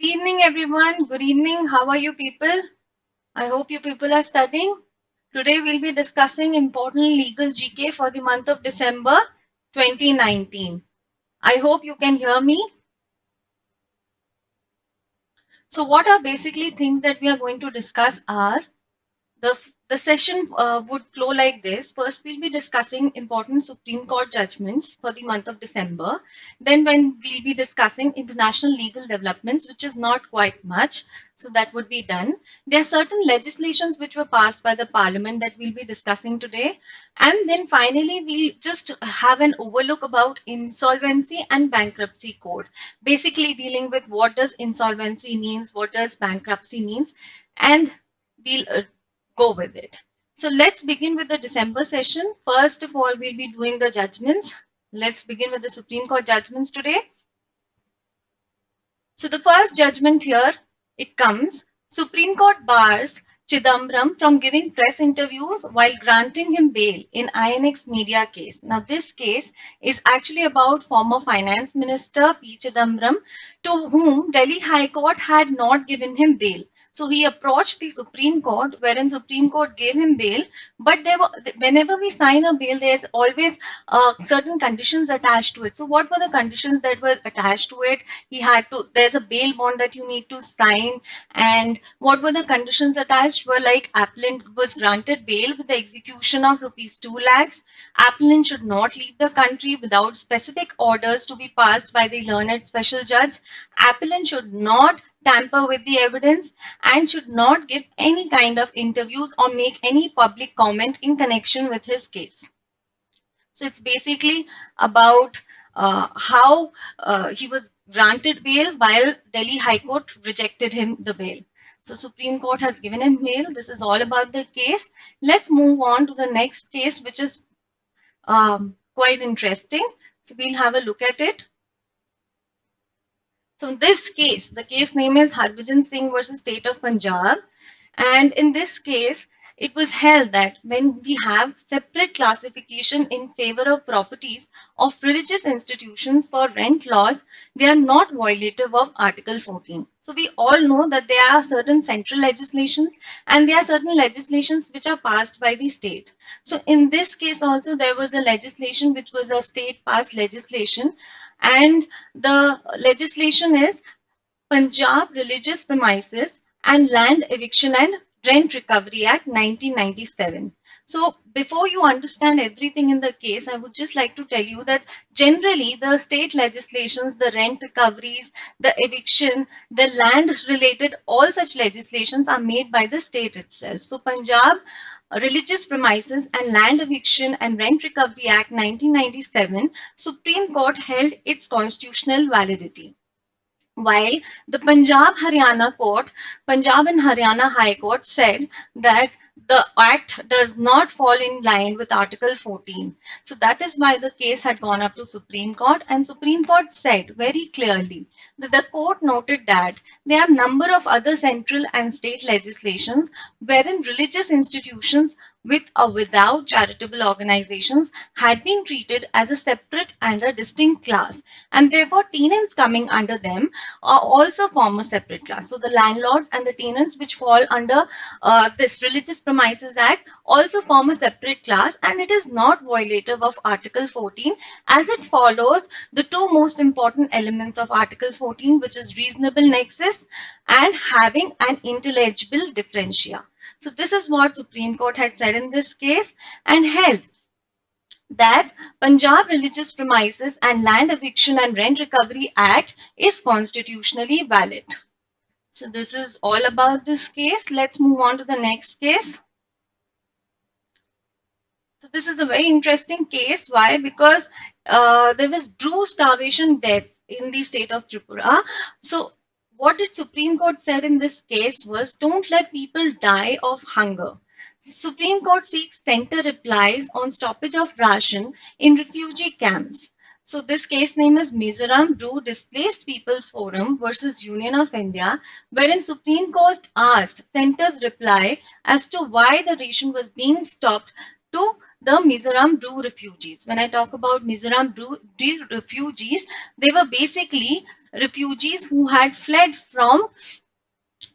Evening, everyone. Good evening. How are you people? I hope you people are studying. Today we'll be discussing important legal GK for the month of December 2019. I hope you can hear me. So what are basically things that we are going to discuss are the session would flow like this. First, we'll be discussing important Supreme Court judgments for the month of December. Then, when we'll be discussing international legal developments, which is not quite much, so that would be done. There are certain legislations which were passed by the Parliament that we'll be discussing today. And then finally, we'll just have an overlook about insolvency and bankruptcy code, basically dealing with what does insolvency means, what does bankruptcy means, and we'll go with it. So let's begin with the December session. First of all, we'll be doing the judgments. Let's begin with the Supreme Court judgments today. So the first judgment here, it comes, Supreme Court bars Chidambaram from giving press interviews while granting him bail in INX Media case. Now this case is actually about former Finance Minister P. Chidambaram, to whom Delhi High Court had not given him bail. So he approached the Supreme Court, wherein Supreme Court gave him bail. But whenever we sign a bail, there's always certain conditions attached to it. So what were the conditions that were attached to it? There's a bail bond that you need to sign. And what were the conditions attached were like appellant was granted bail with the execution of rupees 2 lakhs. Appellant should not leave the country without specific orders to be passed by the learned special judge. Appellant should not tamper with the evidence and should not give any kind of interviews or make any public comment in connection with his case. So it's basically about how he was granted bail while Delhi High Court rejected him the bail. So Supreme Court has given him bail. This is all about the case. Let's move on to the next case, which is quite interesting. So we'll have a look at it. So in this case, the case name is Harbhajan Singh versus State of Punjab. And in this case, it was held that when we have separate classification in favor of properties of religious institutions for rent laws, they are not violative of Article 14. So we all know that there are certain central legislations and there are certain legislations which are passed by the state. So in this case also, there was a legislation which was a state passed legislation, and the legislation is Punjab Religious Premises and Land Eviction and Rent Recovery Act 1997. So before you understand everything in the case, I would just like to tell you that generally the state legislations, the rent recoveries, the eviction, the land related, all such legislations are made by the state itself. So Punjab Religious Premises and Land Eviction and Rent Recovery Act 1997, Supreme Court held its constitutional validity. While the Punjab and Haryana High Court said that the act does not fall in line with Article 14. So that is why the case had gone up to Supreme Court, and Supreme Court said very clearly that the court noted that there are a number of other central and state legislations wherein religious institutions with or without charitable organizations had been treated as a separate and a distinct class, and therefore tenants coming under them also form a separate class. So the landlords and the tenants which fall under this Religious Premises Act also form a separate class, and it is not violative of Article 14 as it follows the two most important elements of Article 14, which is reasonable nexus and having an intelligible differentia. So this is what Supreme Court had said in this case and held that Punjab Religious Premises and Land Eviction and Rent Recovery Act is constitutionally valid. So this is all about this case. Let's move on to the next case. So this is a very interesting case. Why? Because there was brew starvation deaths in the state of Tripura. So what did Supreme Court said in this case was, don't let people die of hunger. Supreme Court seeks center replies on stoppage of ration in refugee camps. So this case name is Mizoram Brew Displaced People's Forum versus Union of India, wherein Supreme Court asked center's reply as to why the ration was being stopped to the Mizoram Bru refugees. When I talk about Mizoram Bru refugees, they were basically refugees who had fled from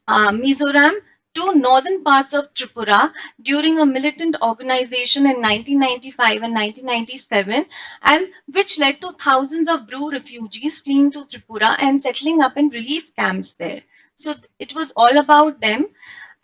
Mizoram to northern parts of Tripura during a militant organization in 1995 and 1997, and which led to thousands of Bru refugees fleeing to Tripura and settling up in relief camps there. So it was all about them.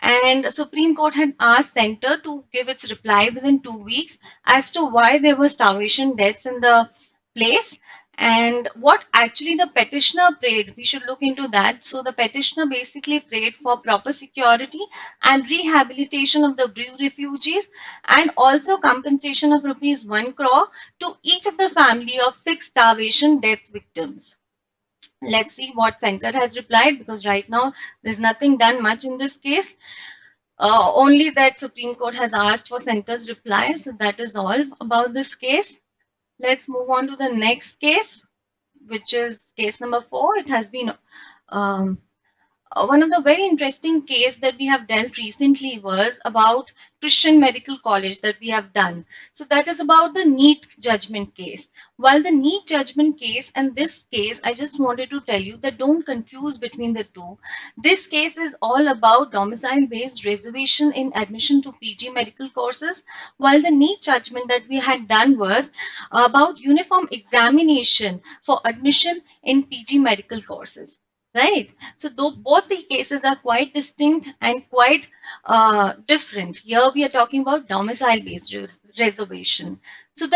And the Supreme Court had asked Center to give its reply within 2 weeks as to why there were starvation deaths in the place and what actually the petitioner prayed. We should look into that. So the petitioner basically prayed for proper security and rehabilitation of the Bru refugees and also compensation of rupees 1 crore to each of the family of 6 starvation death victims. Let's see what Center has replied, because right now there's nothing done much in this case. Only that Supreme Court has asked for Center's reply. So that is all about this case. Let's move on to the next case, which is case number 4. It has been um, one of the very interesting case that we have dealt recently was about Christian Medical College that we have done. So that is about the NEET judgment case. While the NEET judgment case and this case, I just wanted to tell you that don't confuse between the two. This case is all about domicile-based reservation in admission to PG medical courses, while the NEET judgment that we had done was about uniform examination for admission in PG medical courses. Right. So though both the cases are quite distinct and quite different. Here we are talking about domicile-based reservation. So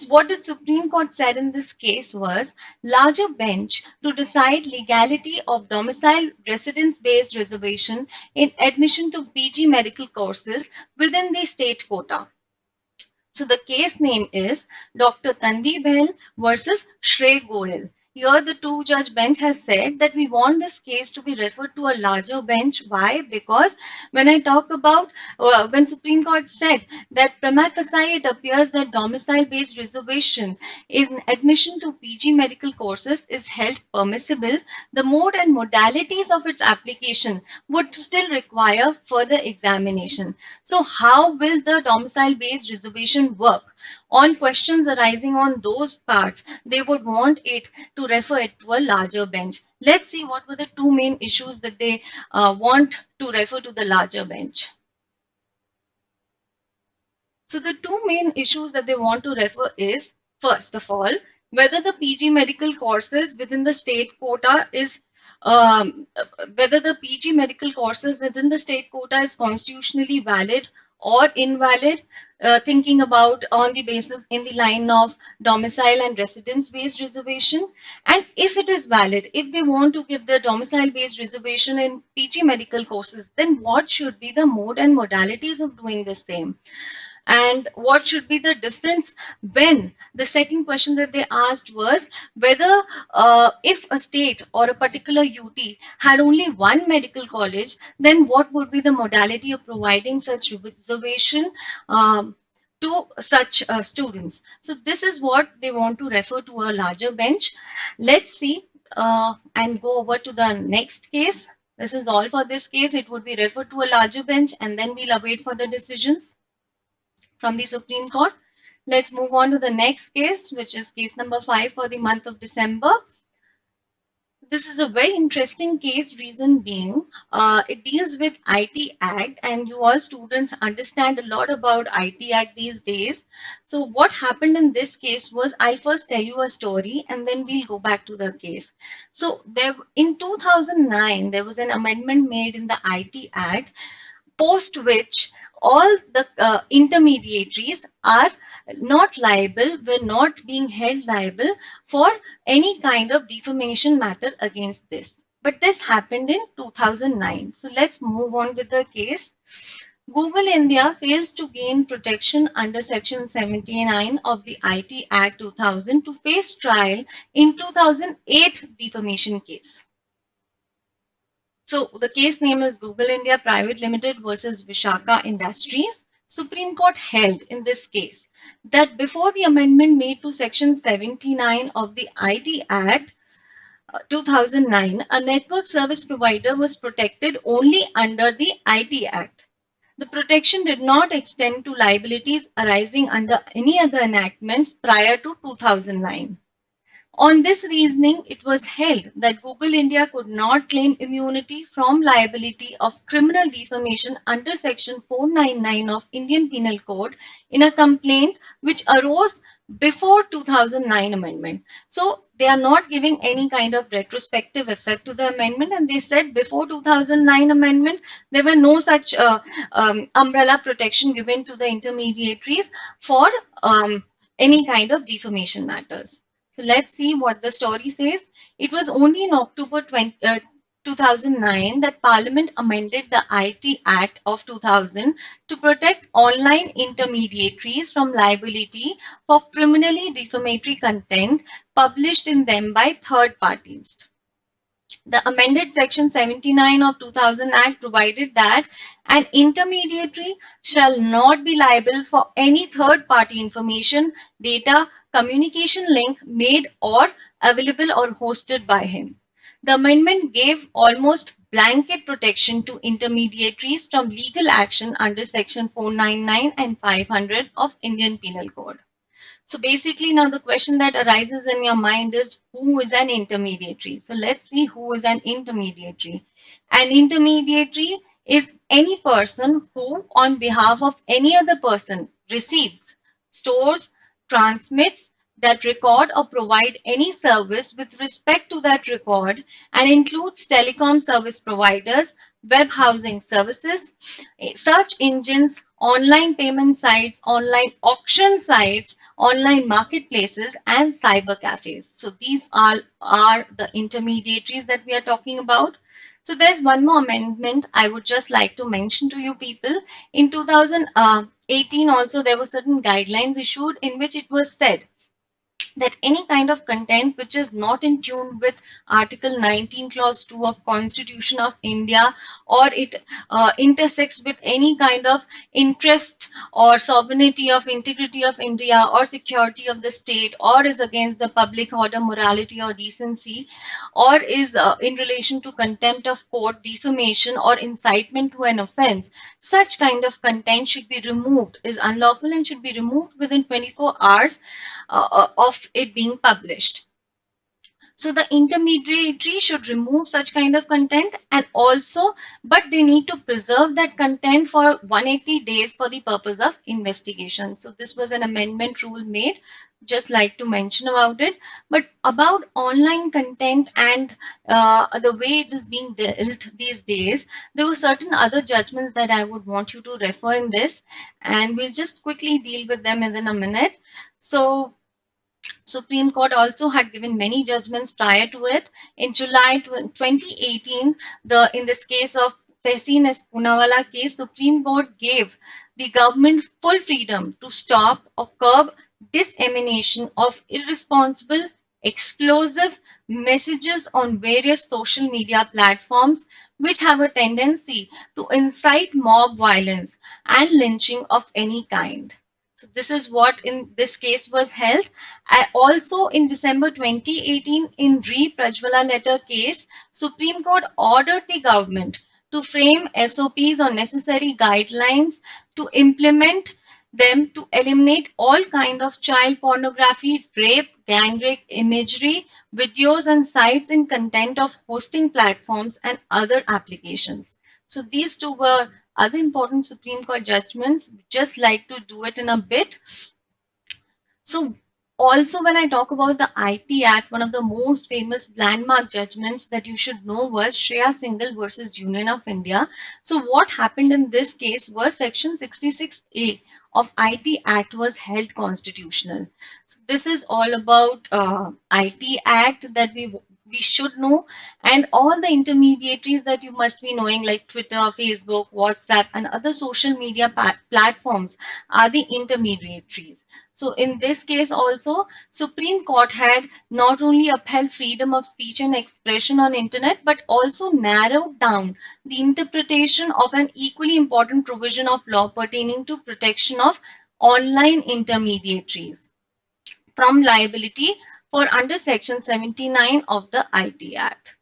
what the Supreme Court said in this case was larger bench to decide legality of domicile residence-based reservation in admission to PG medical courses within the state quota. So the case name is Dr. Tanvi Behl versus Shrey Goel. Here the two-judge bench has said that we want this case to be referred to a larger bench. Why? Because when I talk about, when Supreme Court said that prima facie it appears that domicile-based reservation in admission to PG medical courses is held permissible, the mode and modalities of its application would still require further examination. So how will the domicile-based reservation work? On questions arising on those parts, they would want it to refer it to a larger bench. Let's see what were the two main issues that they want to refer to the larger bench. So the two main issues that they want to refer is, first of all, whether the PG medical courses within the state quota is whether the PG medical courses within the state quota is constitutionally valid or invalid, thinking about on the basis in the line of domicile and residence based reservation. And if it is valid, if they want to give the domicile based reservation in PG medical courses, then what should be the mode and modalities of doing the same? And what should be the difference when the second question that they asked was whether if a state or a particular UT had only one medical college, then what would be the modality of providing such reservation to such students. So this is what they want to refer to a larger bench. Let's see and go over to the next case. This is all for this case. It would be referred to a larger bench and then we'll await for the decisions from the Supreme Court. Let's move on to the next case, which is case number 5 for the month of December. This is a very interesting case, reason being, it deals with IT Act, and you all students understand a lot about IT Act these days. So what happened in this case was, I'll first tell you a story and then we'll go back to the case. So in 2009, there was an amendment made in the IT Act, post which all the intermediaries are not liable, were not being held liable for any kind of defamation matter against this. But this happened in 2009. So let's move on with the case. Google India fails to gain protection under Section 79 of the IT Act 2000 to face trial in 2008 defamation case. So the case name is Google India Private Limited versus Vishaka Industries. Supreme Court held in this case that before the amendment made to Section 79 of the IT Act 2009, a network service provider was protected only under the IT Act. The protection did not extend to liabilities arising under any other enactments prior to 2009. On this reasoning, it was held that Google India could not claim immunity from liability of criminal defamation under Section 499 of Indian Penal Code in a complaint which arose before 2009 amendment. So they are not giving any kind of retrospective effect to the amendment, and they said before 2009 amendment there were no such umbrella protection given to the intermediaries for any kind of defamation matters. So let's see what the story says. It was only in October 2009 that Parliament amended the IT Act of 2000 to protect online intermediaries from liability for criminally defamatory content published in them by third parties. The amended Section 79 of 2000 Act provided that an intermediary shall not be liable for any third-party information, data, communication link made or available or hosted by him. The amendment gave almost blanket protection to intermediaries from legal action under Section 499 and 500 of Indian Penal Code. So basically now the question that arises in your mind is who is an intermediary? So let's see who is an intermediary. An intermediary is any person who on behalf of any other person receives, stores, transmits that record or provide any service with respect to that record and includes telecom service providers, web housing services, search engines, online payment sites, online auction sites, online marketplaces, and cyber cafes. So these are the intermediaries that we are talking about. So there's one more amendment I would just like to mention to you people. In 2018 also there were certain guidelines issued in which it was said that any kind of content which is not in tune with Article 19 Clause 2 of Constitution of India, or it intersects with any kind of interest or sovereignty of integrity of India or security of the state, or is against the public order, morality or decency, or is in relation to contempt of court, defamation or incitement to an offense, such kind of content should be removed, is unlawful and should be removed within 24 hours of it being published. So the intermediary should remove such kind of content, and also, but they need to preserve that content for 180 days for the purpose of investigation. So this was an amendment rule made, just like to mention about it. But about online content and the way it is being dealt these days, there were certain other judgments that I would want you to refer in this, and we'll just quickly deal with them within a minute. So Supreme Court also had given many judgments prior to it. In July 2018, in this case of Tehseen S. Poonawalla case, Supreme Court gave the government full freedom to stop or curb dissemination of irresponsible, explosive messages on various social media platforms which have a tendency to incite mob violence and lynching of any kind. So this is what in this case was held. Also in December 2018 in Re Prajwala letter case, Supreme Court ordered the government to frame SOPs or necessary guidelines to implement them to eliminate all kind of child pornography, rape, gang rape imagery, videos and sites in content of hosting platforms and other applications. So these two were other important Supreme Court judgments, just like to do it in a bit. So also when I talk about the IT Act, one of the most famous landmark judgments that you should know was Shreya Singhal versus Union of India. So what happened in this case was Section 66A of IT Act was held constitutional. So this is all about IT Act that we should know, and all the intermediaries that you must be knowing like Twitter, Facebook, WhatsApp and other social media platforms are the intermediaries. So in this case also, Supreme Court had not only upheld freedom of speech and expression on internet, but also narrowed down the interpretation of an equally important provision of law pertaining to protection of online intermediaries from liability for under Section 79 of the IT Act.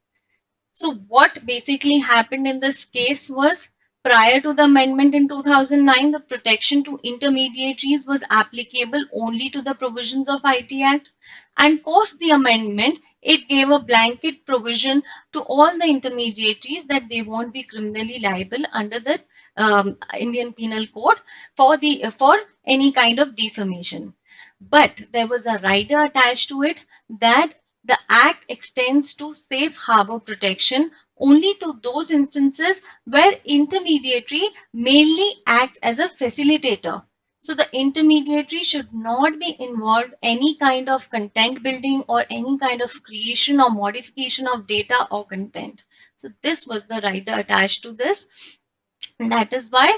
So what basically happened in this case was Prior to the amendment in 2009, the protection to intermediaries was applicable only to the provisions of IT Act. And post the amendment, it gave a blanket provision to all the intermediaries that they won't be criminally liable under the Indian Penal Code for any kind of defamation. But there was a rider attached to it that the Act extends to safe harbor protection only to those instances where intermediary mainly acts as a facilitator. So the intermediary should not be involved any kind of content building or any kind of creation or modification of data or content. So this was the rider attached to this. And that is why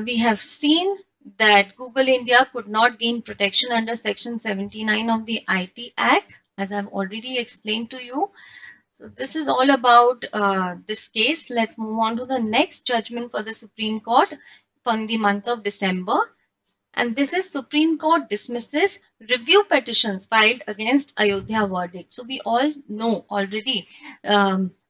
we have seen that Google India could not gain protection under Section 79 of the IT Act, as I've already explained to you. So this is all about this case. Let's move on to the next judgment for the Supreme Court from the month of December. And this is Supreme Court dismisses review petitions filed against Ayodhya verdict. So we all know already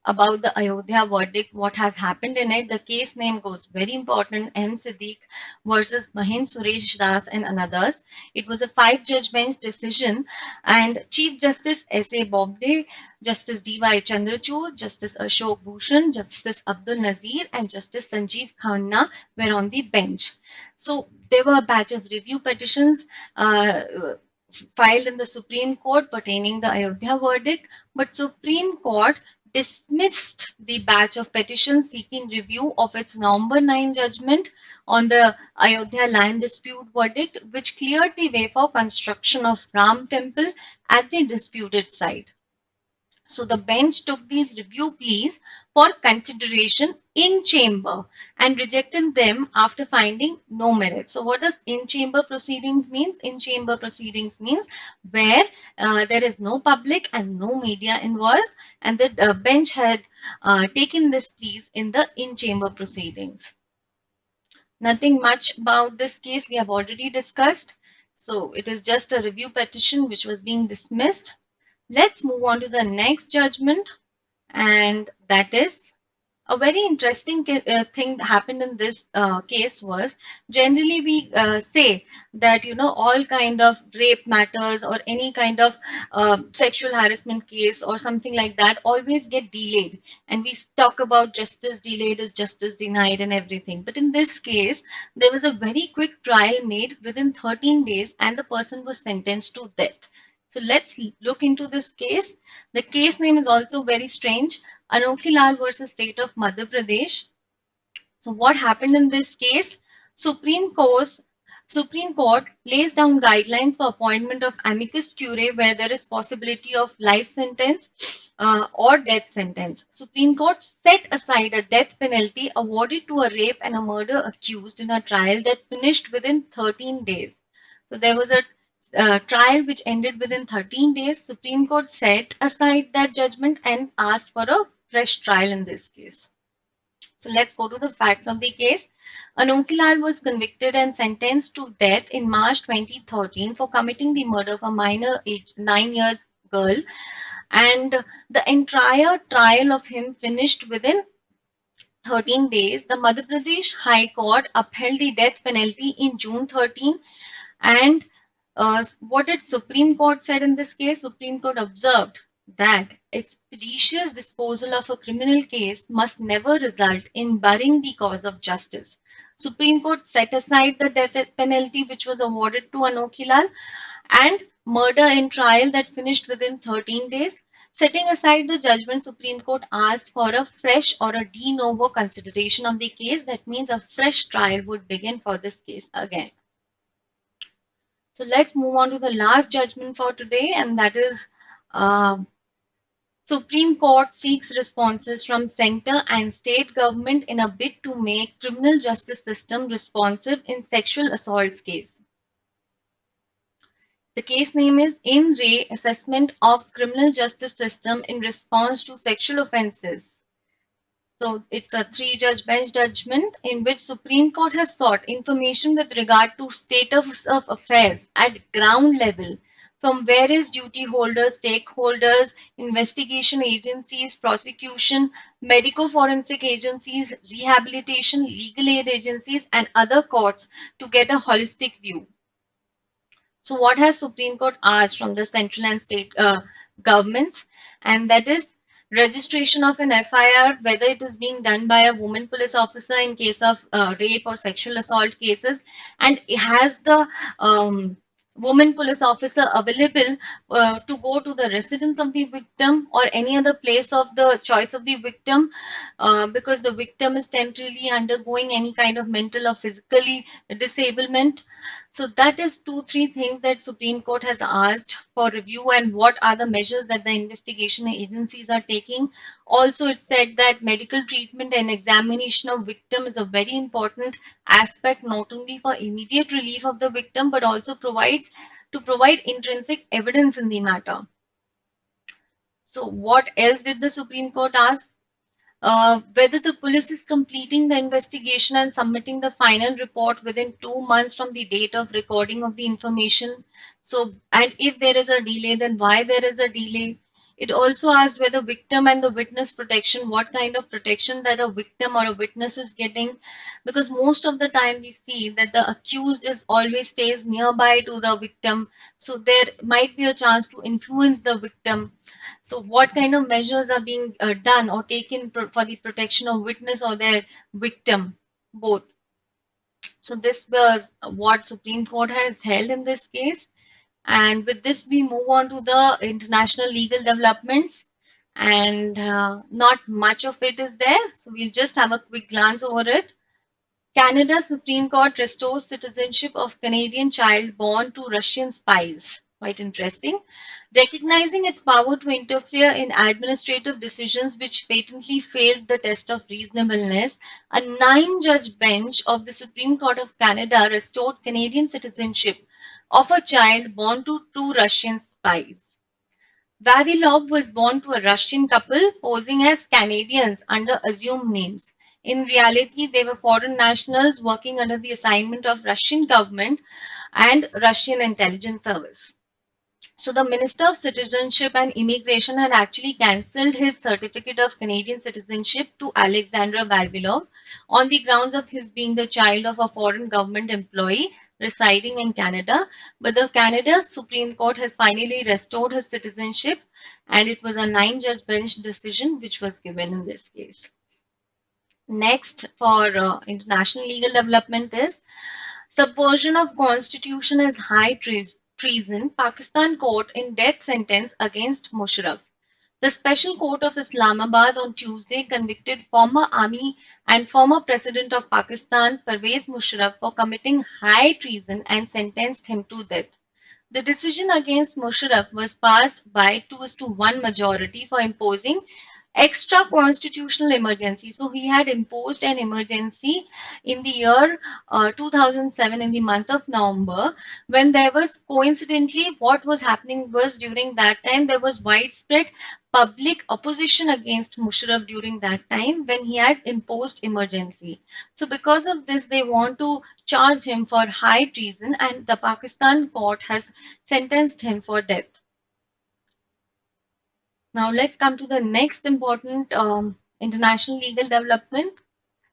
about the Ayodhya verdict, what has happened in it. The case name goes very important, M. Siddique versus Mahind Suresh Das and others. It was a 5-judge bench decision, and Chief Justice S.A. Bobde, Justice D.Y. Chandrachud, Justice Ashok Bhushan, Justice Abdul Nazir, and Justice Sanjeev Khanna were on the bench. So there were a batch of review petitions filed in the Supreme Court pertaining the Ayodhya verdict, but Supreme Court dismissed the batch of petitions seeking review of its November 9 judgment on the Ayodhya land dispute verdict, which cleared the way for construction of Ram Temple at the disputed site. So the bench took these review pleas for consideration in chamber and rejected them after finding no merit. So what does in chamber proceedings means? In chamber proceedings means where there is no public and no media involved, and the bench had taken this pleas in the in chamber proceedings. Nothing much about this case we have already discussed. So it is just a review petition which was being dismissed. Let's move on to the next judgment, and that is a very interesting thing that happened in this case was generally we say that all kind of rape matters or any kind of sexual harassment case or something like that always get delayed, and we talk about justice delayed is justice denied and everything. But in this case, there was a very quick trial made within 13 days and the person was sentenced to death. So let's look into this case. The case name is also very strange, Anokhi Lal versus State of Madhya Pradesh. So what happened in this case? Supreme Court lays down guidelines for appointment of amicus curiae where there is possibility of life sentence or death sentence. Supreme Court set aside a death penalty awarded to a rape and a murder accused in a trial that finished within 13 days. So there was a trial which ended within 13 days. Supreme Court set aside that judgment and asked for a fresh trial in this case. So let's go to the facts of the case. Anokhi Lal was convicted and sentenced to death in March 2013 for committing the murder of a minor 9 years girl, and the entire trial of him finished within 13 days. The Madhya Pradesh High Court upheld the death penalty in June 13, and what did Supreme Court said in this case? Supreme Court observed that expeditious disposal of a criminal case must never result in burying the cause of justice. Supreme Court set aside the death penalty which was awarded to Anokhi Lal and murder in trial that finished within 13 days. Setting aside the judgment, Supreme Court asked for a fresh or a de novo consideration of the case. That means a fresh trial would begin for this case again. So let's move on to the last judgment for today, and that is Supreme Court seeks responses from center and state government in a bid to make criminal justice system responsive in sexual assaults case. The case name is In Re Assessment of Criminal Justice System in Response to Sexual Offences. So it's a 3-judge bench judgment in which Supreme Court has sought information with regard to state of affairs at ground level from various duty holders, stakeholders, investigation agencies, prosecution, medico forensic agencies, rehabilitation, legal aid agencies, and other courts to get a holistic view. So what has Supreme Court asked from the central and state governments? And that is registration of an FIR, whether it is being done by a woman police officer in case of rape or sexual assault cases, and has the woman police officer available to go to the residence of the victim or any other place of the choice of the victim, because the victim is temporarily undergoing any kind of mental or physically disablement. So that is two, three things that Supreme Court has asked for review, and what are the measures that the investigation agencies are taking. Also, it said that medical treatment and examination of victim is a very important aspect, not only for immediate relief of the victim, but also provide intrinsic evidence in the matter. So what else did the Supreme Court ask? Whether the police is completing the investigation and submitting the final report within 2 months from the date of recording of the information. So, and if there is a delay, then why there is a delay. It also asks whether victim and the witness protection, what kind of protection that a victim or a witness is getting, because most of the time we see that the accused is always stays nearby to the victim, so there might be a chance to influence the victim. So what kind of measures are being done or taken for the protection of witness or their victim, both? So this was what Supreme Court has held in this case. And with this, we move on to the international legal developments. And not much of it is there. So we'll just have a quick glance over it. Canada Supreme Court restores citizenship of Canadian child born to Russian spies. Quite interesting. Recognizing its power to interfere in administrative decisions which patently failed the test of reasonableness, a 9-judge bench of the Supreme Court of Canada restored Canadian citizenship of a child born to two Russian spies. Vavilov was born to a Russian couple posing as Canadians under assumed names. In reality, they were foreign nationals working under the assignment of Russian government and Russian intelligence service. So the Minister of Citizenship and Immigration had actually cancelled his certificate of Canadian citizenship to Alexander Vavilov on the grounds of his being the child of a foreign government employee residing in Canada. But the Canada Supreme Court has finally restored his citizenship, and it was a 9-judge bench decision which was given in this case. Next, for international legal development is subversion of constitution as high treason, Pakistan court in death sentence against Musharraf. The Special Court of Islamabad on Tuesday convicted former army and former president of Pakistan, Pervez Musharraf, for committing high treason and sentenced him to death. The decision against Musharraf was passed by 2:1 majority for imposing extra constitutional emergency. So he had imposed an emergency in the year 2007 in the month of November, when there was coincidentally what was happening was during that time there was widespread public opposition against Musharraf during that time when he had imposed emergency. So because of this, they want to charge him for high treason, and the Pakistan court has sentenced him for death. Now let's come to the next important international legal development.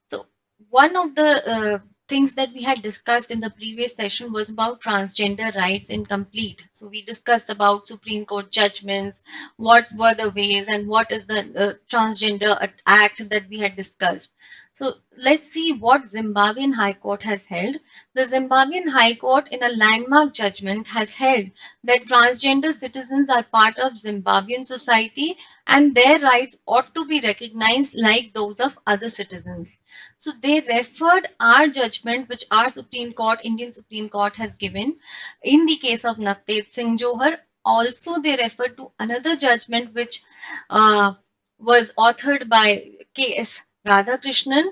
So one of the things that we had discussed in the previous session was about transgender rights incomplete. So we discussed about Supreme Court judgments, what were the ways, and what is the transgender act that we had discussed. So let's see what Zimbabwean High Court has held. The Zimbabwean High Court in a landmark judgment has held that transgender citizens are part of Zimbabwean society and their rights ought to be recognized like those of other citizens. So they referred our judgment, which our Supreme Court, Indian Supreme Court has given in the case of Navtej Singh Johar. Also, they referred to another judgment which was authored by K.S. Radhakrishnan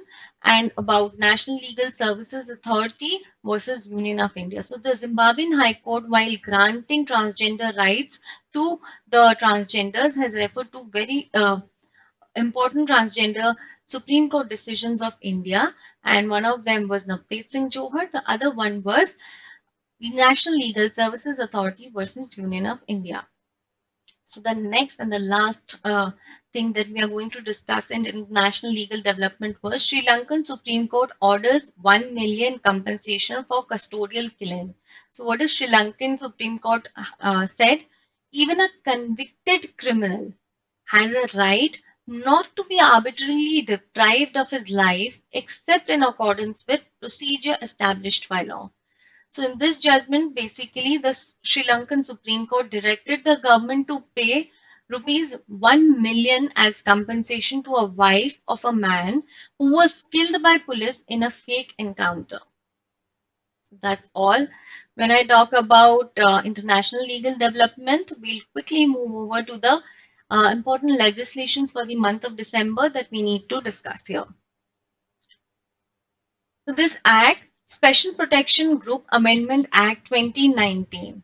and about National Legal Services Authority versus Union of India. So the Zimbabwean High Court, while granting transgender rights to the transgenders, has referred to very important transgender Supreme Court decisions of India, and one of them was Navtej Singh Johar. The other one was the National Legal Services Authority versus Union of India. So the next and the last thing that we are going to discuss in international legal development was Sri Lankan Supreme Court orders 1 million compensation for custodial killing. So what does Sri Lankan Supreme Court said? Even a convicted criminal had a right not to be arbitrarily deprived of his life except in accordance with procedure established by law. So in this judgment, basically the Sri Lankan Supreme Court directed the government to pay rupees 1 million as compensation to a wife of a man who was killed by police in a fake encounter. So that's all. When I talk about international legal development, we'll quickly move over to the important legislations for the month of December that we need to discuss here. So this act, Special Protection Group Amendment Act 2019.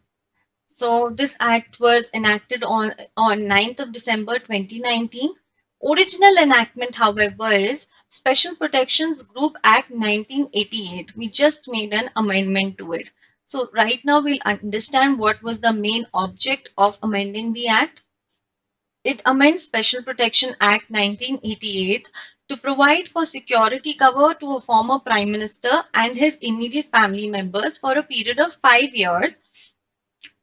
So this act was enacted on 9th of December 2019. Original enactment, however, is Special Protections Group Act 1988. We just made an amendment to it. So right now we'll understand what was the main object of amending the act. It amends Special Protection Act 1988 to provide for security cover to a former Prime Minister and his immediate family members for a period of 5 years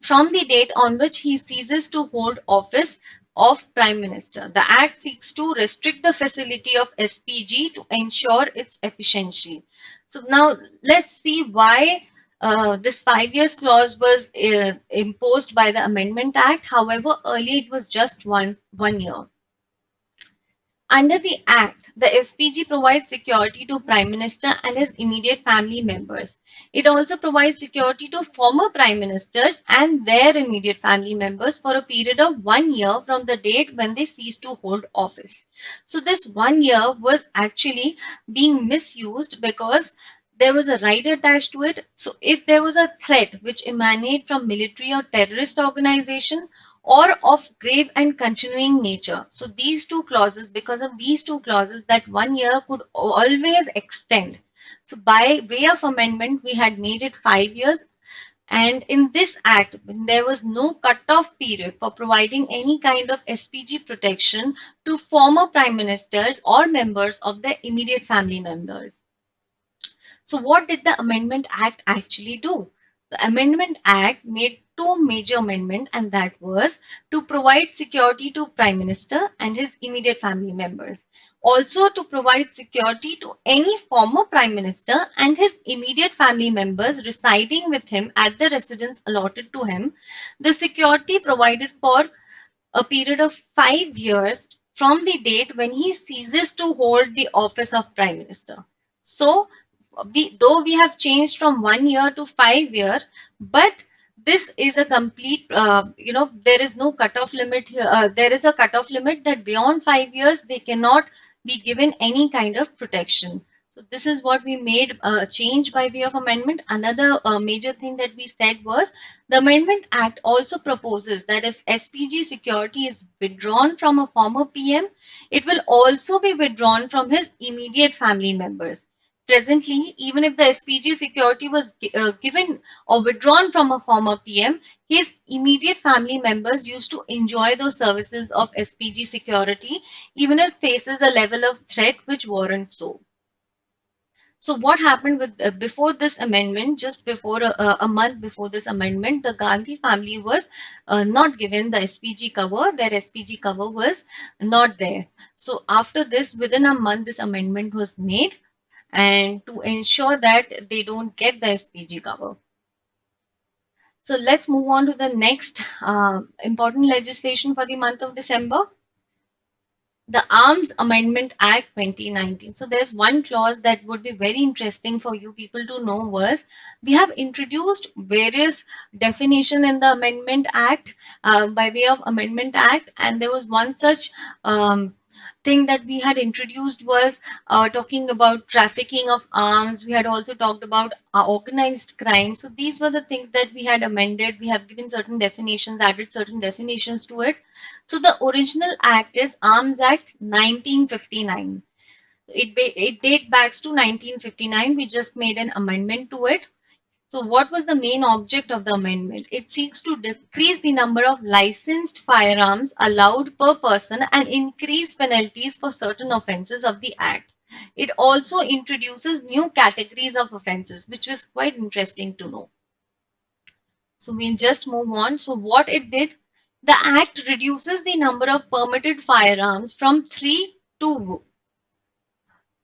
from the date on which he ceases to hold office of Prime Minister. The Act seeks to restrict the facility of SPG to ensure its efficiency. So now let's see why this 5 years clause was imposed by the Amendment Act. However, earlier it was just one year. Under the Act, the SPG provides security to Prime Minister and his immediate family members. It also provides security to former Prime Ministers and their immediate family members for a period of 1 year from the date when they cease to hold office. So this 1 year was actually being misused because there was a right attached to it. So if there was a threat which emanated from military or terrorist organization or of grave and continuing nature. So these two clauses, because of these two clauses, that 1 year could always extend. So by way of amendment, we had made it 5 years. And in this act, there was no cut-off period for providing any kind of SPG protection to former prime ministers or members of their immediate family members. So what did the Amendment Act actually do? The Amendment Act made two major amendments, and that was to provide security to Prime Minister and his immediate family members. Also to provide security to any former Prime Minister and his immediate family members residing with him at the residence allotted to him. The security provided for a period of 5 years from the date when he ceases to hold the office of Prime Minister. So though we have changed from 1 year to 5 year, but this is a complete, there is no cutoff limit here. There is a cutoff limit that beyond 5 years, they cannot be given any kind of protection. So this is what we made a change by way of amendment. Another major thing that we said was the Amendment Act also proposes that if SPG security is withdrawn from a former PM, it will also be withdrawn from his immediate family members. Presently, even if the SPG security was given or withdrawn from a former PM, his immediate family members used to enjoy those services of SPG security, even if faces a level of threat which warrants so. So what happened with before this amendment, just before a month before this amendment, the Gandhi family was not given the SPG cover. Their SPG cover was not there. So after this, within a month, this amendment was made, and to ensure that they don't get the SPG cover. So let's move on to the next important legislation for the month of December. The Arms Amendment Act 2019. So there's one clause that would be very interesting for you people to know was we have introduced various definition in the Amendment Act by way of Amendment Act, and there was one such thing that we had introduced was talking about trafficking of arms. We had also talked about organized crime. So these were the things that we had amended. We have given certain definitions, added certain definitions to it. So the original act is Arms Act 1959. It dates back to 1959. We just made an amendment to it. So what was the main object of the amendment? It seeks to decrease the number of licensed firearms allowed per person and increase penalties for certain offences of the Act. It also introduces new categories of offences, which was quite interesting to know. So we'll just move on. So what it did, the Act reduces the number of permitted firearms from 3 to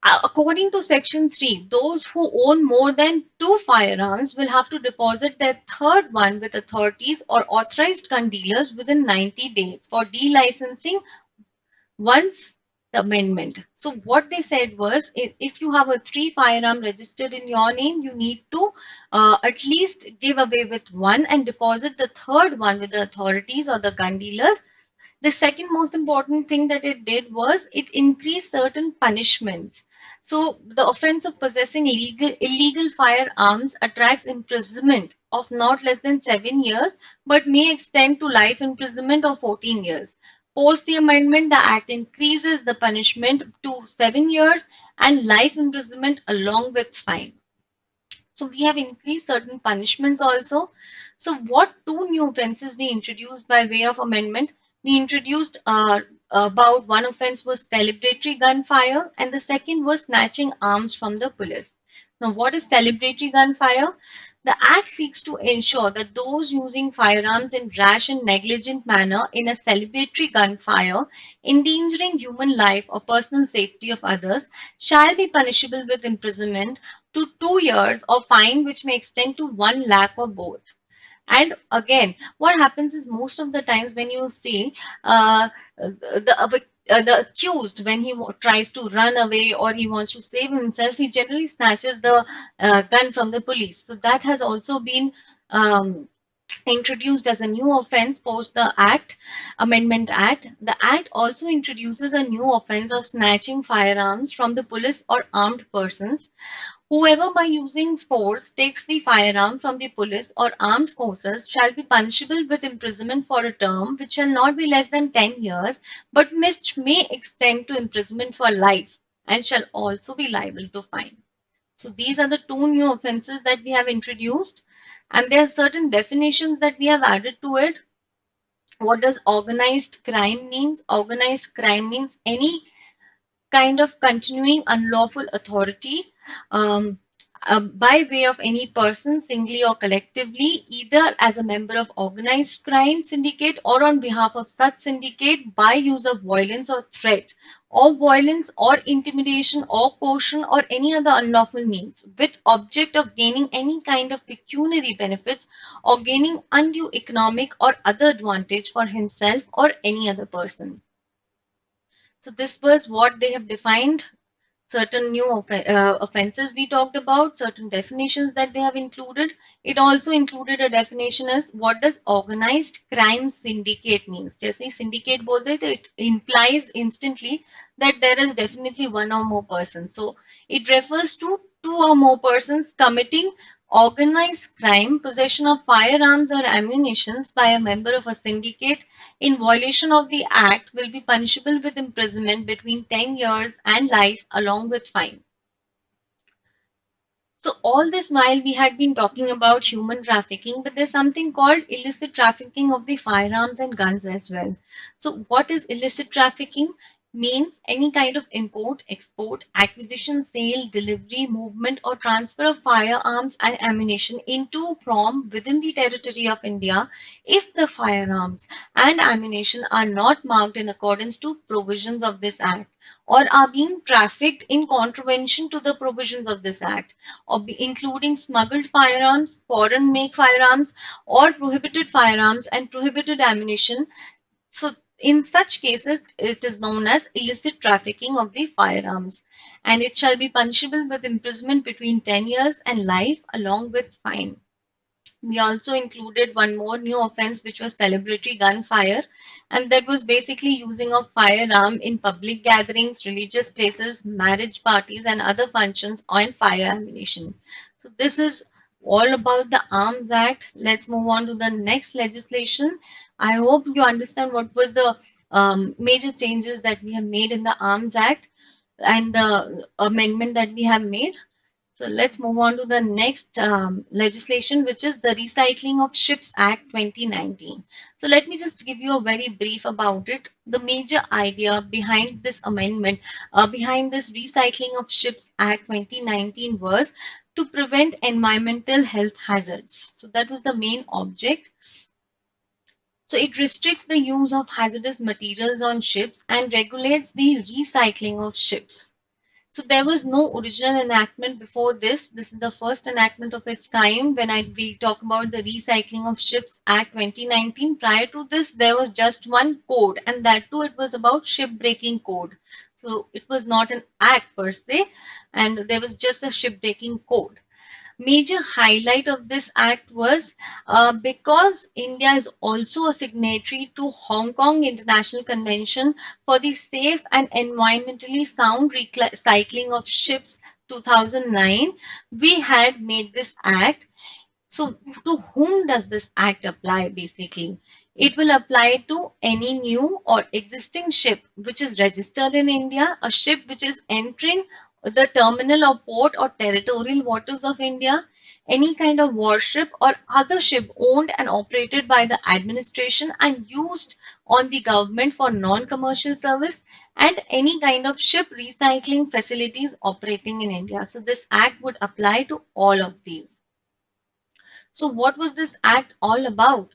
according to Section 3, those who own more than 2 firearms will have to deposit their third one with authorities or authorized gun dealers within 90 days for delicensing once the amendment. So what they said was, if you have a 3 firearm registered in your name, you need to at least give away with one and deposit the third one with the authorities or the gun dealers. The second most important thing that it did was it increased certain punishments. So the offense of possessing illegal firearms attracts imprisonment of not less than 7 years, but may extend to life imprisonment of 14 years. Post the amendment, the Act increases the punishment to 7 years and life imprisonment along with fine. So we have increased certain punishments also. So what two new offenses we introduced by way of amendment? We introduced about one offense was celebratory gunfire and the second was snatching arms from the police. Now what is celebratory gunfire? The Act seeks to ensure that those using firearms in rash and negligent manner in a celebratory gunfire, endangering human life or personal safety of others, shall be punishable with imprisonment to 2 years or fine which may extend to 1 lakh or both. And again, what happens is most of the times when you see the accused, when he tries to run away or he wants to save himself, he generally snatches the gun from the police. So that has also been introduced as a new offense post the Amendment Act. The Act also introduces a new offense of snatching firearms from the police or armed persons. Whoever by using force takes the firearm from the police or armed forces shall be punishable with imprisonment for a term which shall not be less than 10 years, but which may extend to imprisonment for life and shall also be liable to fine. So these are the two new offenses that we have introduced, and there are certain definitions that we have added to it. What does organized crime means? Organized crime means any kind of continuing unlawful authority um, by way of any person, singly or collectively, either as a member of organized crime syndicate or on behalf of such syndicate by use of violence or threat, or violence or intimidation or coercion or any other unlawful means, with object of gaining any kind of pecuniary benefits or gaining undue economic or other advantage for himself or any other person. So this was what they have defined, certain new offenses we talked about, certain definitions that they have included. It also included a definition as what does organized crime syndicate means. जैसे syndicate बोलते तो it implies instantly that there is definitely one or more person. So it refers to two or more persons committing organized crime, possession of firearms or ammunition by a member of a syndicate in violation of the Act will be punishable with imprisonment between 10 years and life along with fine. So all this while we had been talking about human trafficking, but there's something called illicit trafficking of the firearms and guns as well. So what is illicit trafficking? Means any kind of import, export, acquisition, sale, delivery, movement or transfer of firearms and ammunition into, from, within the territory of India if the firearms and ammunition are not marked in accordance to provisions of this Act or are being trafficked in contravention to the provisions of this Act, or including smuggled firearms, foreign make firearms, or prohibited firearms and prohibited ammunition. So in such cases, it is known as illicit trafficking of the firearms, and it shall be punishable with imprisonment between 10 years and life along with fine. We also included one more new offense, which was celebratory gunfire, and that was basically using of firearm in public gatherings, religious places, marriage parties, and other functions on fire ammunition. So this is all about the Arms Act. Let's move on to the next legislation. I hope you understand what was the major changes that we have made in the Arms Act and the amendment that we have made. So let's move on to the next legislation, which is the Recycling of Ships Act 2019. So let me just give you a very brief about it. The major idea behind this amendment, behind this Recycling of Ships Act 2019 was to prevent environmental health hazards. So that was the main object. So it restricts the use of hazardous materials on ships and regulates the recycling of ships. So there was no original enactment before this. This is the first enactment of its kind when we talk about the Recycling of Ships Act 2019. Prior to this, there was just one code, and that too it was about shipbreaking code. So it was not an act per se, and there was just a shipbreaking code. Major highlight of this act was because India is also a signatory to Hong Kong International Convention for the Safe and Environmentally Sound Recycling of Ships 2009, we had made this act. So to whom does this act apply basically? It will apply to any new or existing ship which is registered in India, a ship which is entering the terminal or port or territorial waters of India, any kind of warship or other ship owned and operated by the administration and used on the government for non-commercial service, and any kind of ship recycling facilities operating in India. So this act would apply to all of these. So what was this act all about?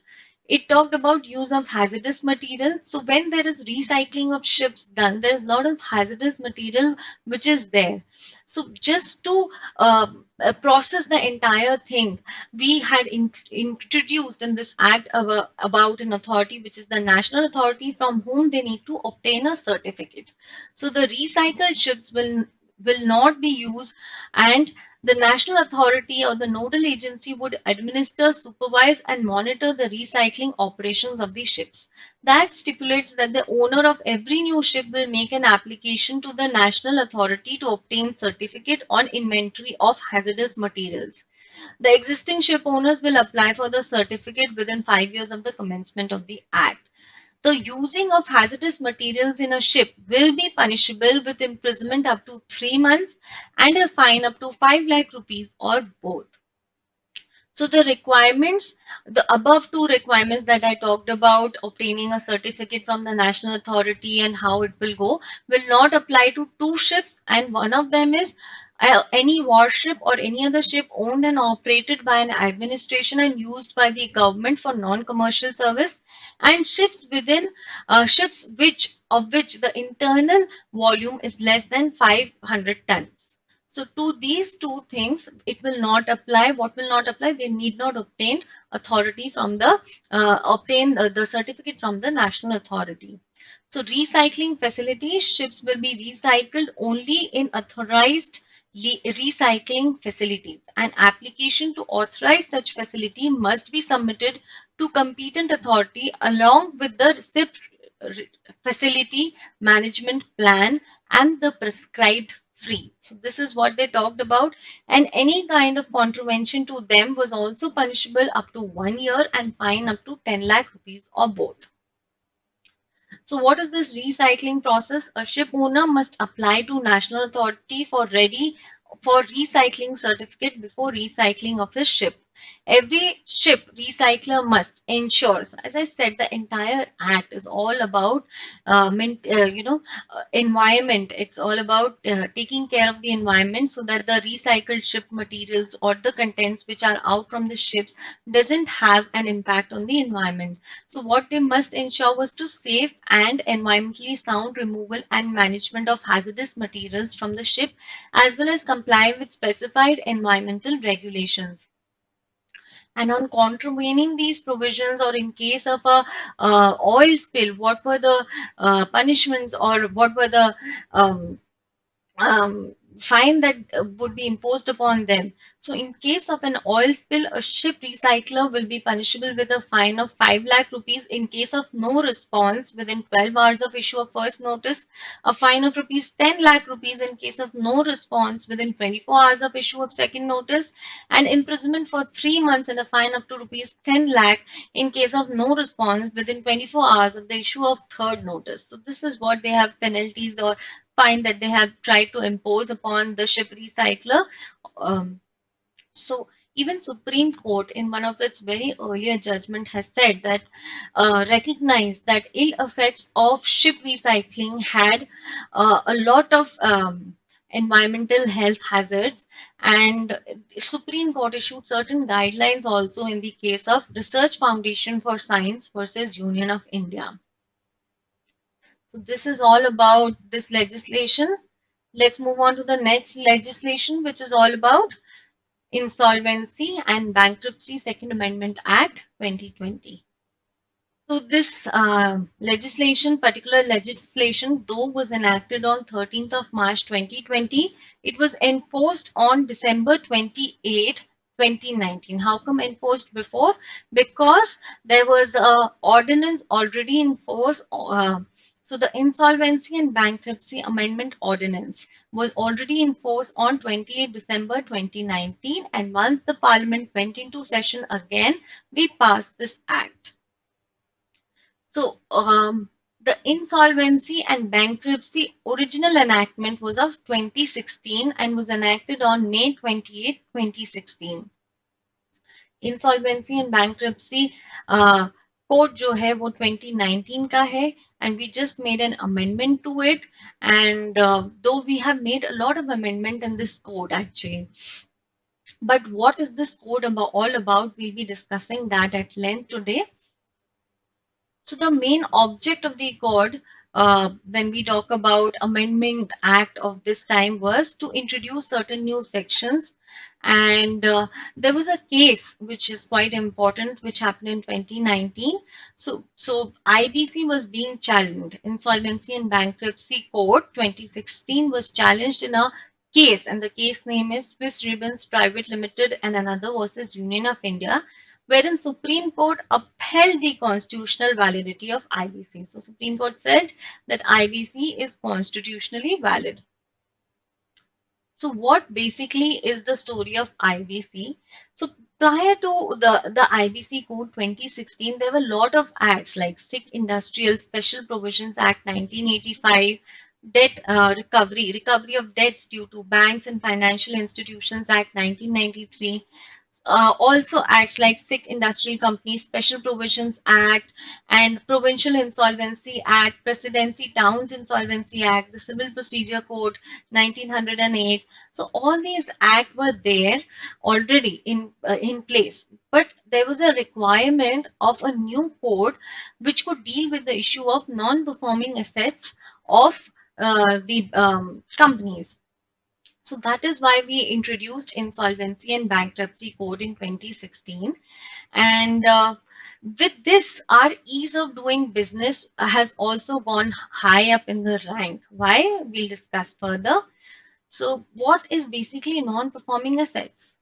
It talked about use of hazardous materials. So when there is recycling of ships done, there is a lot of hazardous material which is there. So just to process the entire thing, we had introduced in this act about an authority, which is the national authority from whom they need to obtain a certificate. So the recycled ships will not be used, and the national authority or the nodal agency would administer, supervise, and monitor the recycling operations of the ships. That stipulates that the owner of every new ship will make an application to the national authority to obtain certificate on inventory of hazardous materials. The existing ship owners will apply for the certificate within 5 years of the commencement of the Act. The using of hazardous materials in a ship will be punishable with imprisonment up to 3 months and a fine up to 5 lakh rupees or both. So the requirements, the above two requirements that I talked about, obtaining a certificate from the national authority and how it will go, will not apply to two ships, and one of them is any warship or any other ship owned and operated by an administration and used by the government for non-commercial service, and ships within ships of which the internal volume is less than 500 tons. So to these two things, it will not apply. What will not apply? They need not obtain authority from the the certificate from the national authority. So recycling facilities, ships will be recycled only in authorized recycling facilities. An application to authorize such facility must be submitted to competent authority along with the SIP facility management plan and the prescribed fee. So this is what they talked about, and any kind of contravention to them was also punishable up to 1 year and fine up to 10 lakh rupees or both. So what is this recycling process? A ship owner must apply to national authority for recycling certificate before recycling of his ship. Every ship recycler must ensure. So as I said, the entire act is all about environment. It's all about taking care of the environment so that the recycled ship materials or the contents which are out from the ships doesn't have an impact on the environment. So what they must ensure was to safe and environmentally sound removal and management of hazardous materials from the ship, as well as comply with specified environmental regulations. And on contravening these provisions, or in case of a oil spill, what were the punishments, or what were the fine that would be imposed upon them? So in case of an oil spill, a ship recycler will be punishable with a fine of 5 lakh rupees in case of no response within 12 hours of issue of first notice, a fine of rupees 10 lakh rupees in case of no response within 24 hours of issue of second notice, and imprisonment for 3 months and a fine up to rupees 10 lakh in case of no response within 24 hours of the issue of third notice. So this is what they have penalties or fine that they have tried to impose upon the ship recycler. Um, so even Supreme Court, in one of its very earlier judgment, has said that recognized that ill effects of ship recycling had a lot of environmental health hazards, and Supreme Court issued certain guidelines also in the case of Research Foundation for Science versus Union of India. So this is all about this legislation. Let's move on to the next legislation, which is all about Insolvency and Bankruptcy Second Amendment Act 2020. So this particular legislation, though was enacted on 13th of March 2020, it was enforced on December 28, 2019. How come enforced before? Because there was a ordinance already in force. So the Insolvency and Bankruptcy Amendment Ordinance was already in force on 28 December 2019, and once the Parliament went into session again, we passed this act. So, the Insolvency and Bankruptcy original enactment was of 2016 and was enacted on May 28, 2016. Insolvency and Bankruptcy code जो है वो 2019 का है, and we just made an amendment to it, and though we have made a lot of amendment in this code actually. But what is this code all about? We'll be discussing that at length today. So the main object of the code, when we talk about Amendment Act of this time, was to introduce certain new sections. And there was a case which is quite important, which happened in 2019. So IBC was being challenged. Insolvency and Bankruptcy Code 2016 was challenged in a case, and the case name is Swiss Ribbons Private Limited and another versus Union of India, wherein Supreme Court upheld the constitutional validity of IBC. So Supreme Court said that IBC is constitutionally valid. So what basically is the story of IBC? So prior to the IBC Code 2016, there were a lot of acts like Sikh Industrial Special Provisions Act 1985, Debt Recovery of Debts Due to Banks and Financial Institutions Act 1993, also acts like Sikh Industrial Companies Special Provisions Act and Provincial Insolvency Act, Presidency Towns Insolvency Act, the Civil Procedure Code 1908. So all these acts were there already in place, but there was a requirement of a new code which could deal with the issue of non-performing assets of the companies. So that is why we introduced Insolvency and Bankruptcy Code in 2016. And with this, our ease of doing business has also gone high up in the rank. Why? We'll discuss further. So what is basically non-performing assets?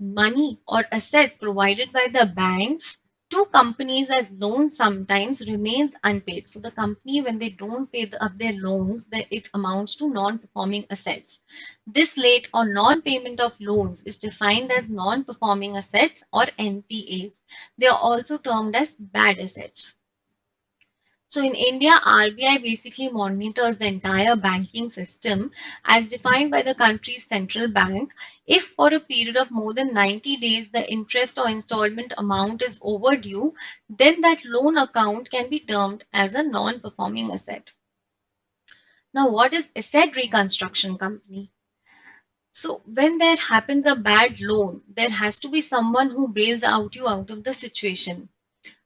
Money or asset provided by the banks to companies as loans sometimes remains unpaid. So the company, when they don't pay up their loans, it amounts to non-performing assets. This late or non-payment of loans is defined as non-performing assets or NPAs. They are also termed as bad assets. So in India, RBI basically monitors the entire banking system as defined by the country's central bank. If for a period of more than 90 days, the interest or installment amount is overdue, then that loan account can be termed as a non-performing asset. Now, what is asset reconstruction company? So when there happens a bad loan, there has to be someone who bails out you out of the situation.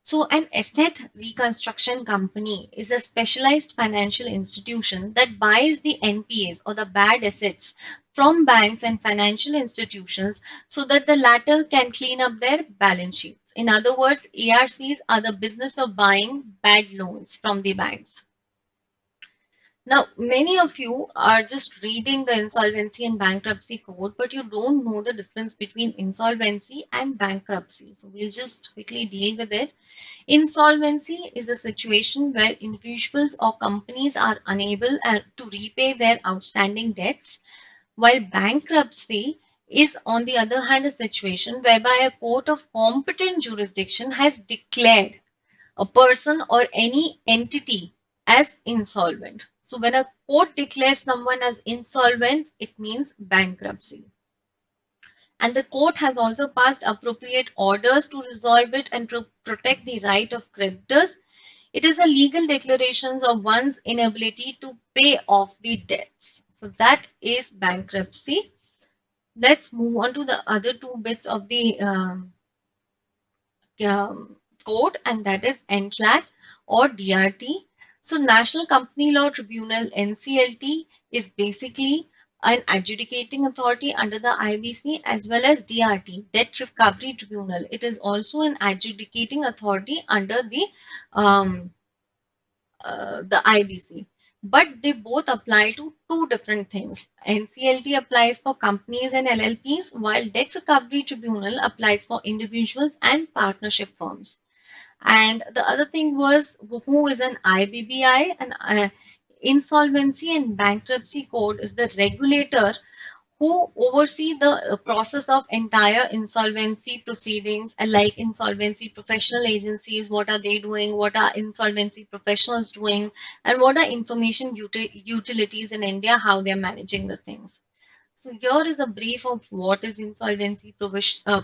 So an asset reconstruction company is a specialized financial institution that buys the NPAs or the bad assets from banks and financial institutions so that the latter can clean up their balance sheets. In other words, ARCs are the business of buying bad loans from the banks. Now, many of you are just reading the Insolvency and Bankruptcy Code, but you don't know the difference between insolvency and bankruptcy. So we'll just quickly deal with it. Insolvency is a situation where individuals or companies are unable to repay their outstanding debts, while bankruptcy is, on the other hand, a situation whereby a court of competent jurisdiction has declared a person or any entity as insolvent. So when a court declares someone as insolvent, it means bankruptcy. And the court has also passed appropriate orders to resolve it and to protect the right of creditors. It is a legal declaration of one's inability to pay off the debts. So that is bankruptcy. Let's move on to the other two bits of the um, code, and that is NCLAT or DRT. So National Company Law Tribunal NCLT is basically an adjudicating authority under the IBC, as well as DRT, Debt Recovery Tribunal. It is also an adjudicating authority under the IBC. But they both apply to two different things. NCLT applies for companies and LLPs, while Debt Recovery Tribunal applies for individuals and partnership firms. And the other thing was, who is an IBBI? An Insolvency and Bankruptcy Code is the regulator who oversee the process of entire insolvency proceedings, and like insolvency professional agencies, what are they doing, what are insolvency professionals doing, and what are information utilities in India, how they're managing the things. So here is a brief of what is insolvency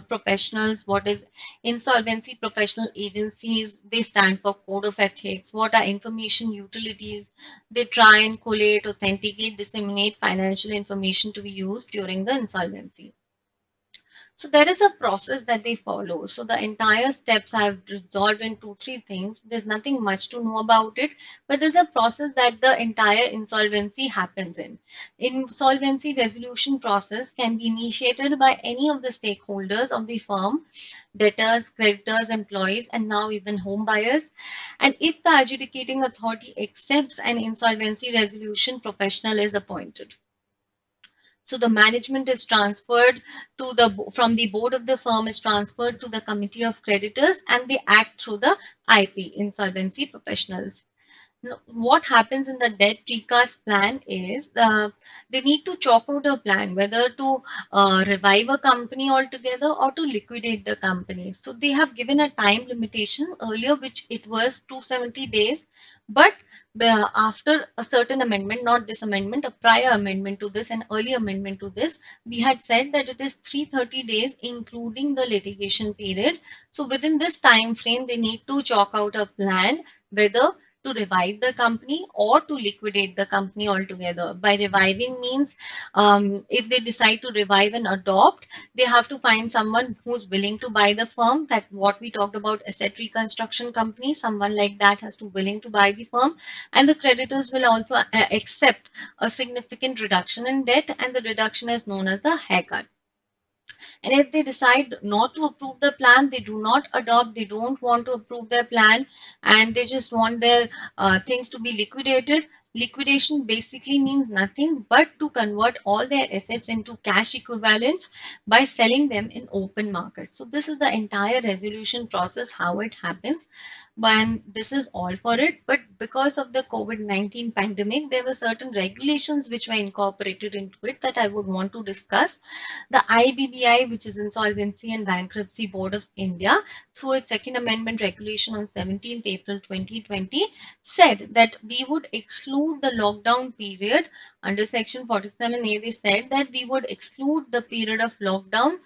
professionals, what is insolvency professional agencies. They stand for code of ethics. What are information utilities? They try and collate, authenticate, disseminate financial information to be used during the insolvency. So there is a process that they follow. So the entire steps I have resolved in two, three things. There's nothing much to know about it, but there's a process that the entire insolvency happens in. Insolvency resolution process can be initiated by any of the stakeholders of the firm, debtors, creditors, employees, and now even home buyers. And if the adjudicating authority accepts, an insolvency resolution professional is appointed. So the management is transferred to from the board of the firm is transferred to the committee of creditors, and they act through the IP, insolvency professionals. Now, what happens in the debt recast plan is they need to chalk out a plan whether to revive a company altogether or to liquidate the company. So they have given a time limitation earlier, which it was 270 days, but after a certain amendment, not this amendment, a prior amendment to this, an early amendment to this, we had said that it is 330 days, including the litigation period. So within this time frame, they need to chalk out a plan whether to revive the company or to liquidate the company altogether. By reviving means, if they decide to revive and adopt, they have to find someone who's willing to buy the firm. That what we talked about, asset reconstruction company, someone like that has to willing to buy the firm, and the creditors will also accept a significant reduction in debt, and the reduction is known as the haircut. And if they decide not to approve the plan, they do not adopt, they don't want to approve their plan, and they just want their things to be liquidated. Liquidation basically means nothing but to convert all their assets into cash equivalents by selling them in open market. So this is the entire resolution process, how it happens. And this is all for it. But because of the COVID-19 pandemic, there were certain regulations which were incorporated into it that I would want to discuss. The IBBI, which is Insolvency and Bankruptcy Board of India, through its second amendment regulation on 17th April 2020, said that we would exclude the lockdown period under section 47A. They said that we would exclude the period of lockdown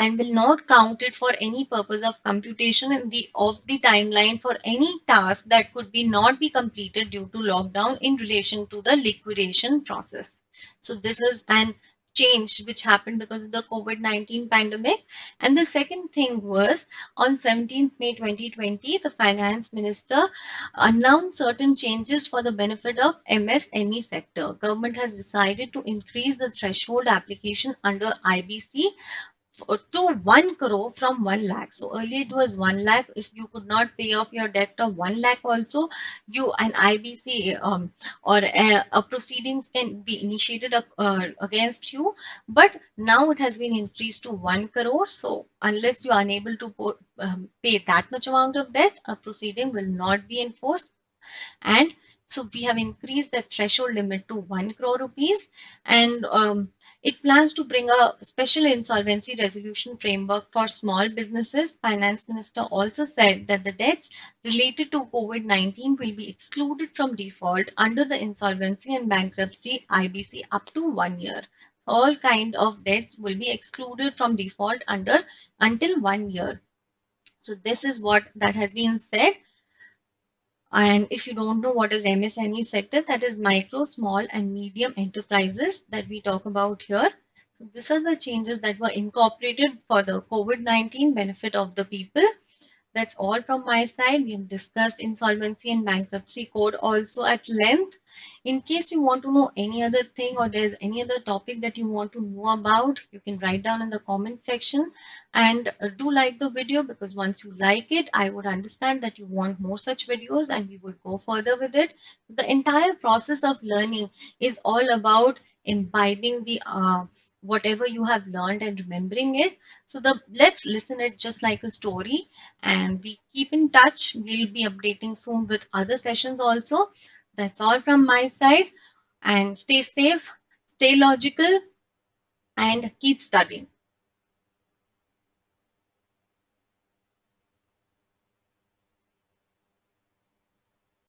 and will not count it for any purpose of computation in the timeline for any task that could be not be completed due to lockdown in relation to the liquidation process. So this is an change which happened because of the COVID-19 pandemic. And the second thing was, on 17th May 2020, the finance minister announced certain changes for the benefit of MSME sector. Government has decided to increase the threshold application under IBC to 1 crore from 1 lakh. So earlier it was 1 lakh. If you could not pay off your debt of 1 lakh also, you an IBC or a proceedings can be initiated against you. But now it has been increased to 1 crore. So unless you are unable to pay that much amount of debt, a proceeding will not be enforced. And so we have increased the threshold limit to 1 crore rupees. And It plans to bring a special insolvency resolution framework for small businesses. Finance Minister also said that the debts related to COVID-19 will be excluded from default under the Insolvency and Bankruptcy IBC up to 1 year. So all kind of debts will be excluded from default under until 1 year. So this is what that has been said. And if you don't know what is MSME sector, that is micro, small, and medium enterprises that we talk about here. So these are the changes that were incorporated for the COVID-19 benefit of the people. That's all from my side. We have discussed insolvency and bankruptcy code also at length. In case you want to know any other thing or there's any other topic that you want to know about, you can write down in the comment section, and do like the video, because once you like it, I would understand that you want more such videos and we would go further with it. The entire process of learning is all about imbibing the whatever you have learned and remembering it. So let's listen it just like a story, and we keep in touch. We'll be updating soon with other sessions also. That's all from my side, and stay safe, stay logical, and keep studying.